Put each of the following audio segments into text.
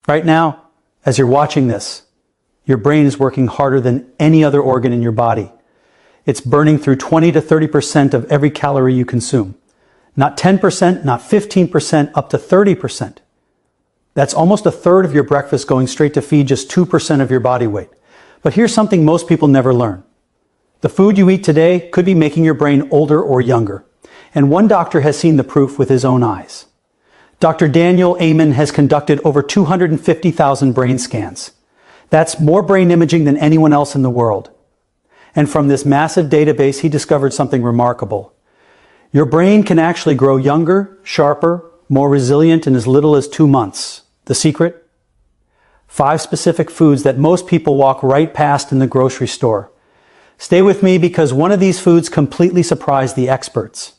Right now, as you're watching this, your brain is working harder than any other organ in your body. It's burning through 20 to 30% of every calorie you consume. Not 10%, not 15%, up to 30%. That's almost a third of your breakfast going straight to feed just 2% of your body weight. But here's something most people never learn. The food you eat today could be making your brain older or younger. And one doctor has seen the proof with his own eyes. Dr. Daniel Amen has conducted over 250,000 brain scans. That's more brain imaging than anyone else in the world. And from this massive database, he discovered something remarkable. Your brain can actually grow younger, sharper, more resilient in as little as 2 months. The secret? 5 specific foods that most people walk right past in the grocery store. Stay with me because one of these foods completely surprised the experts.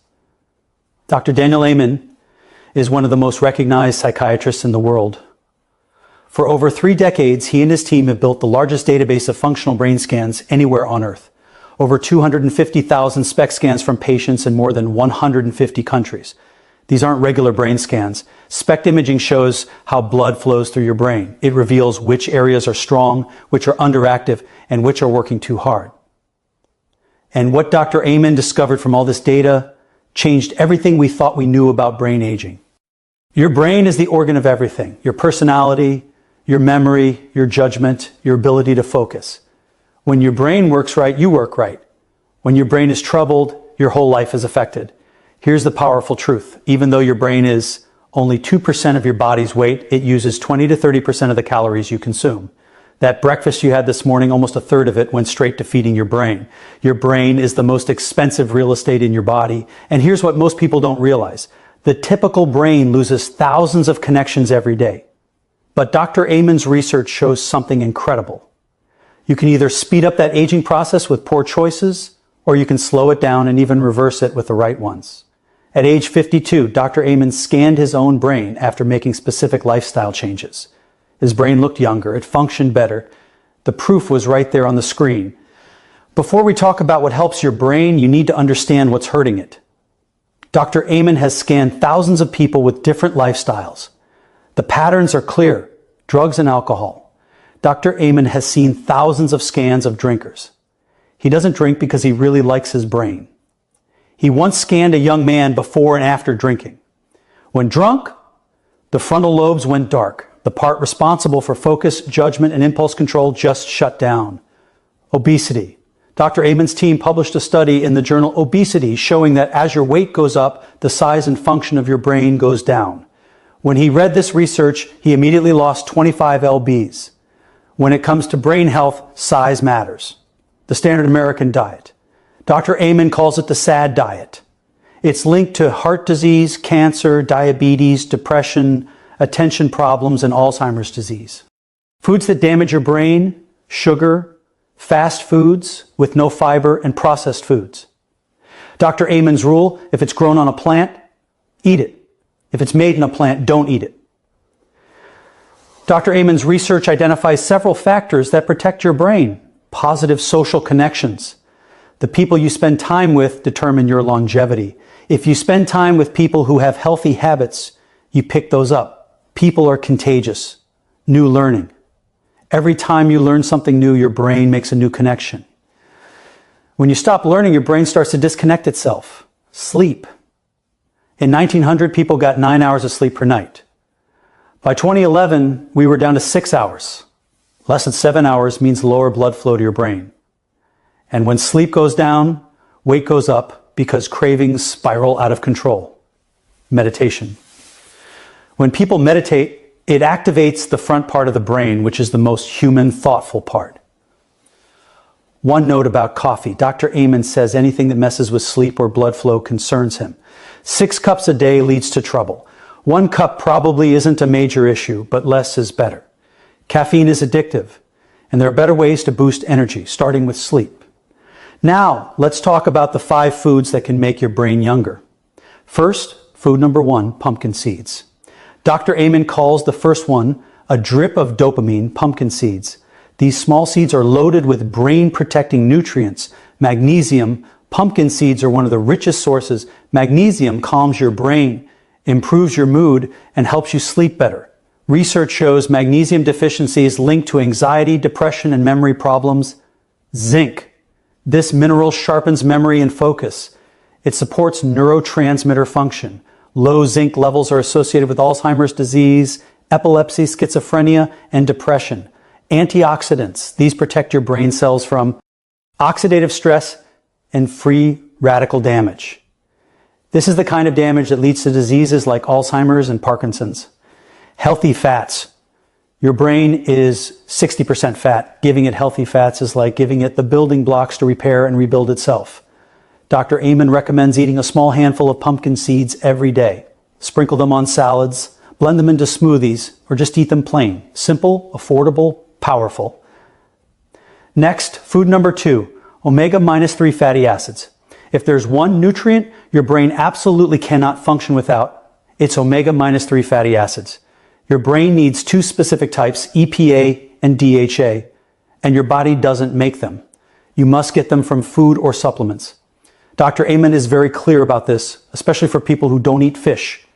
Dr. Daniel Amen is one of the most recognized psychiatrists in the world. For over 3 decades, he and his team have built the largest database of functional brain scans anywhere on Earth. Over 250,000 SPECT scans from patients in more than 150 countries. These aren't regular brain scans. SPECT imaging shows how blood flows through your brain. It reveals which areas are strong, which are underactive, and which are working too hard. And what Dr. Amen discovered from all this data changed everything we thought we knew about brain aging. Your brain is the organ of everything. Your personality, your memory, your judgment, your ability to focus. When your brain works right, you work right. When your brain is troubled, your whole life is affected. Here's the powerful truth. Even though your brain is only 2% of your body's weight, it uses 20 to 30% of the calories you consume. That breakfast you had this morning, almost a third of it went straight to feeding your brain. Your brain is the most expensive real estate in your body. And here's what most people don't realize. The typical brain loses thousands of connections every day. But Dr. Amen's research shows something incredible. You can either speed up that aging process with poor choices, or you can slow it down and even reverse it with the right ones. At age 52, Dr. Amen scanned his own brain after making specific lifestyle changes. His brain looked younger, it functioned better. The proof was right there on the screen. Before we talk about what helps your brain, you need to understand what's hurting it. Dr. Amen has scanned thousands of people with different lifestyles. The patterns are clear: drugs and alcohol. Dr. Amen has seen thousands of scans of drinkers. He doesn't drink because he really likes his brain. He once scanned a young man before and after drinking. When drunk, the frontal lobes went dark. The part responsible for focus, judgment, and impulse control just shut down. Obesity. Dr. Amen's team published a study in the journal Obesity showing that as your weight goes up, the size and function of your brain goes down. When he read this research, he immediately lost 25 lbs. When it comes to brain health, size matters. The standard American diet. Dr. Amen calls it the SAD diet. It's linked to heart disease, cancer, diabetes, depression, attention problems, and Alzheimer's disease. Foods that damage your brain: sugar, fast foods with no fiber, and processed foods. Dr. Amen's rule: if it's grown on a plant, eat it. If it's made in a plant, don't eat it. Dr. Amen's research identifies several factors that protect your brain. Positive social connections. The people you spend time with determine your longevity. If you spend time with people who have healthy habits, you pick those up. People are contagious. New learning. Every time you learn something new, your brain makes a new connection. When you stop learning, your brain starts to disconnect itself. Sleep. In 1900, people got 9 hours of sleep per night. By 2011, we were down to 6 hours. Less than 7 hours means lower blood flow to your brain. And when sleep goes down, weight goes up because cravings spiral out of control. Meditation. When people meditate, it activates the front part of the brain, which is the most human, thoughtful part. One note about coffee. Dr. Amen says anything that messes with sleep or blood flow concerns him. 6 cups a day leads to trouble. 1 cup probably isn't a major issue, but less is better. Caffeine is addictive, and there are better ways to boost energy, starting with sleep. Now, let's talk about the 5 foods that can make your brain younger. First, food number 1, pumpkin seeds. Dr. Amen calls the first one a drip of dopamine, pumpkin seeds. These small seeds are loaded with brain-protecting nutrients. Magnesium. Pumpkin seeds are one of the richest sources. Magnesium calms your brain, improves your mood, and helps you sleep better. Research shows magnesium deficiency is linked to anxiety, depression, and memory problems. Zinc. This mineral sharpens memory and focus. It supports neurotransmitter function. Low zinc levels are associated with Alzheimer's disease, epilepsy, schizophrenia, and depression. Antioxidants. These protect your brain cells from oxidative stress and free radical damage. This is the kind of damage that leads to diseases like Alzheimer's and Parkinson's. Healthy fats. Your brain is 60% fat. Giving it healthy fats is like giving it the building blocks to repair and rebuild itself. Dr. Amen recommends eating a small handful of pumpkin seeds every day. Sprinkle them on salads, blend them into smoothies, or just eat them plain. Simple, affordable, powerful. Next, food number 2, omega-3 fatty acids. If there's one nutrient your brain absolutely cannot function without, it's omega-3 fatty acids. Your brain needs 2 specific types, EPA and DHA, and your body doesn't make them. You must get them from food or supplements. Dr. Amen is very clear about this, especially for people who don't eat fish.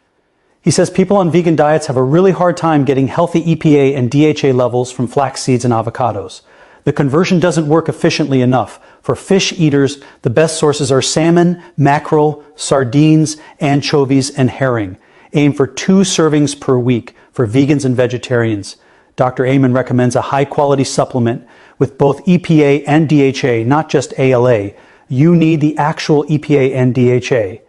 He says people on vegan diets have a really hard time getting healthy EPA and DHA levels from flax seeds and avocados. The conversion doesn't work efficiently enough. For fish eaters, the best sources are salmon, mackerel, sardines, anchovies, and herring. Aim for 2 servings per week for vegans and vegetarians. Dr. Amen recommends a high-quality supplement with both EPA and DHA, not just ALA. You need the actual EPA and DHA.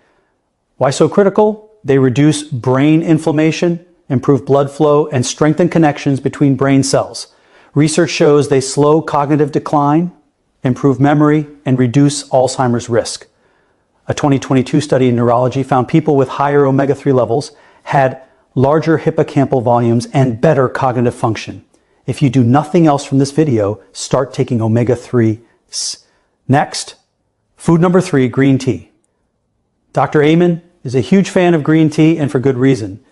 Why so critical? They reduce brain inflammation, improve blood flow, and strengthen connections between brain cells. Research shows they slow cognitive decline, improve memory, and reduce Alzheimer's risk. A 2022 study in neurology found people with higher omega-3 levels had larger hippocampal volumes and better cognitive function. If you do nothing else from this video, start taking omega-3s. Next, food number 3, green tea. Dr. Amen is a huge fan of green tea, and for good reason.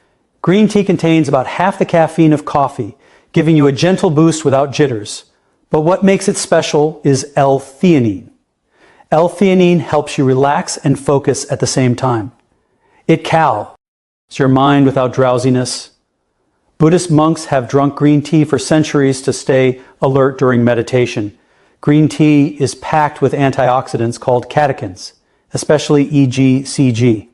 Green tea contains about half the caffeine of coffee, giving you a gentle boost without jitters. But what makes it special is L-theanine. L-theanine helps you relax and focus at the same time. It calms your mind without drowsiness. Buddhist monks have drunk green tea for centuries to stay alert during meditation. Green tea is packed with antioxidants called catechins, especially EGCG.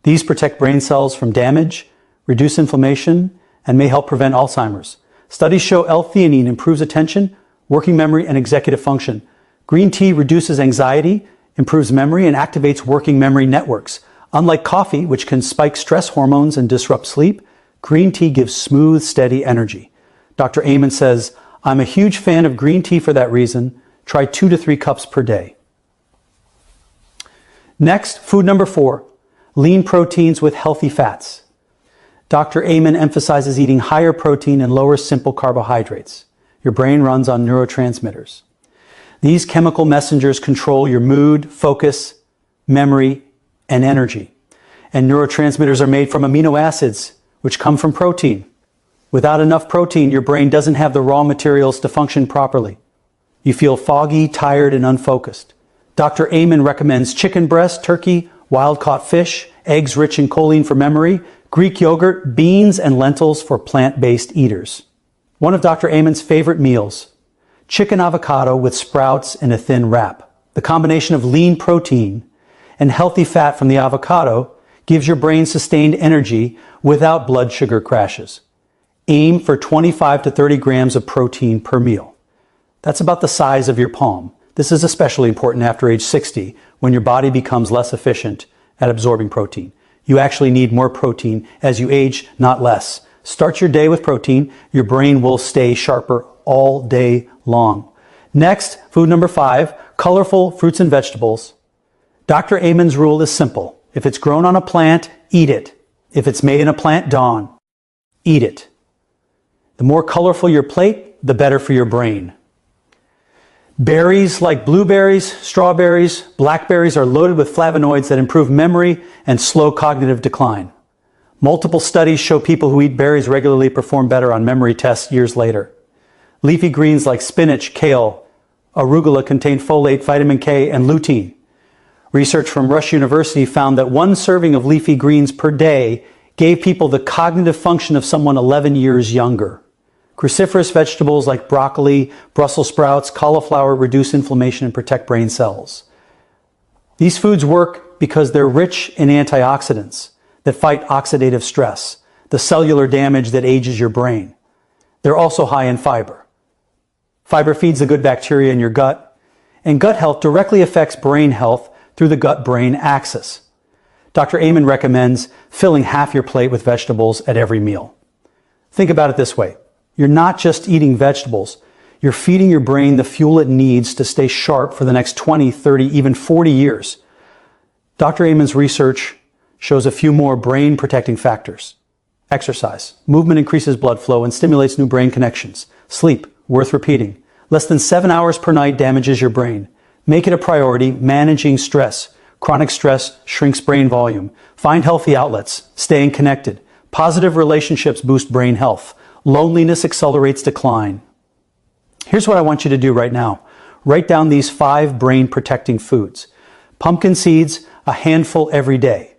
These protect brain cells from damage, reduce inflammation, and may help prevent Alzheimer's. Studies show L-theanine improves attention, working memory, and executive function. Green tea reduces anxiety, improves memory, and activates working memory networks. Unlike coffee, which can spike stress hormones and disrupt sleep, green tea gives smooth, steady energy. Dr. Amen says, I'm a huge fan of green tea for that reason. Try 2 to 3 cups per day. Next, food number 4, lean proteins with healthy fats. Dr. Amen emphasizes eating higher protein and lower simple carbohydrates. Your brain runs on neurotransmitters. These chemical messengers control your mood, focus, memory, and energy. And neurotransmitters are made from amino acids, which come from protein. Without enough protein, your brain doesn't have the raw materials to function properly. You feel foggy, tired, and unfocused. Dr. Amen recommends chicken breast, turkey, wild-caught fish, eggs rich in choline for memory, Greek yogurt, beans, and lentils for plant-based eaters. One of Dr. Amen's favorite meals, chicken avocado with sprouts in a thin wrap. The combination of lean protein and healthy fat from the avocado gives your brain sustained energy without blood sugar crashes. Aim for 25 to 30 grams of protein per meal. That's about the size of your palm. This is especially important after age 60, when your body becomes less efficient at absorbing protein. You actually need more protein as you age, not less. Start your day with protein. Your brain will stay sharper all day long. Next, food number 5, colorful fruits and vegetables. Dr. Amen's rule is simple. If it's grown on a plant, eat it. If it's made in a plant, don't. Eat it. The more colorful your plate, the better for your brain. Berries like blueberries, strawberries, blackberries are loaded with flavonoids that improve memory and slow cognitive decline. Multiple studies show people who eat berries regularly perform better on memory tests years later. Leafy greens like spinach, kale, arugula contain folate, vitamin K, and lutein. Research from Rush University found that 1 serving of leafy greens per day gave people the cognitive function of someone 11 years younger. Cruciferous vegetables like broccoli, Brussels sprouts, cauliflower reduce inflammation and protect brain cells. These foods work because they're rich in antioxidants that fight oxidative stress, the cellular damage that ages your brain. They're also high in fiber. Fiber feeds the good bacteria in your gut, and gut health directly affects brain health through the gut-brain axis. Dr. Amen recommends filling half your plate with vegetables at every meal. Think about it this way. You're not just eating vegetables. You're feeding your brain the fuel it needs to stay sharp for the next 20, 30, even 40 years. Dr. Amen's research shows a few more brain-protecting factors. Exercise. Movement increases blood flow and stimulates new brain connections. Sleep. Worth repeating. Less than 7 hours per night damages your brain. Make it a priority managing stress. Chronic stress shrinks brain volume. Find healthy outlets. Staying connected. Positive relationships boost brain health. Loneliness accelerates decline. Here's what I want you to do right now. Write down these 5 brain-protecting foods. Pumpkin seeds, a handful every day.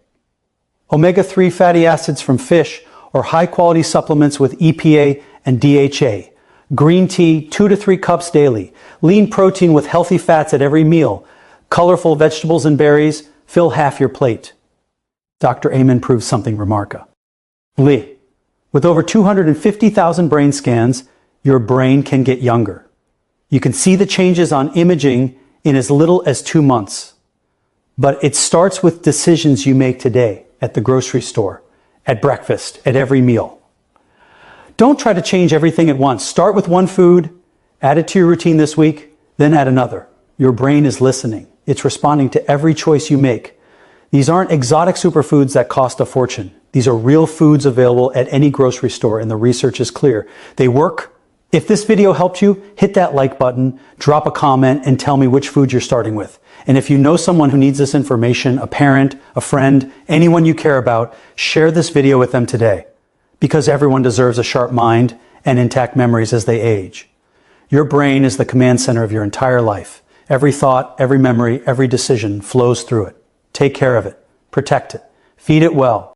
Omega-3 fatty acids from fish or high-quality supplements with EPA and DHA. Green tea, 2 to 3 cups daily. Lean protein with healthy fats at every meal. Colorful vegetables and berries, fill half your plate. Dr. Amen proves something remarkable. With over 250,000 brain scans, your brain can get younger. You can see the changes on imaging in as little as 2 months. But it starts with decisions you make today at the grocery store, at breakfast, at every meal. Don't try to change everything at once. Start with one food, add it to your routine this week, then add another. Your brain is listening. It's responding to every choice you make. These aren't exotic superfoods that cost a fortune. These are real foods available at any grocery store, and the research is clear. They work. If this video helped you, hit that like button, drop a comment, and tell me which food you're starting with. And if you know someone who needs this information, a parent, a friend, anyone you care about, share this video with them today. Because everyone deserves a sharp mind and intact memories as they age. Your brain is the command center of your entire life. Every thought, every memory, every decision flows through it. Take care of it. Protect it. Feed it well.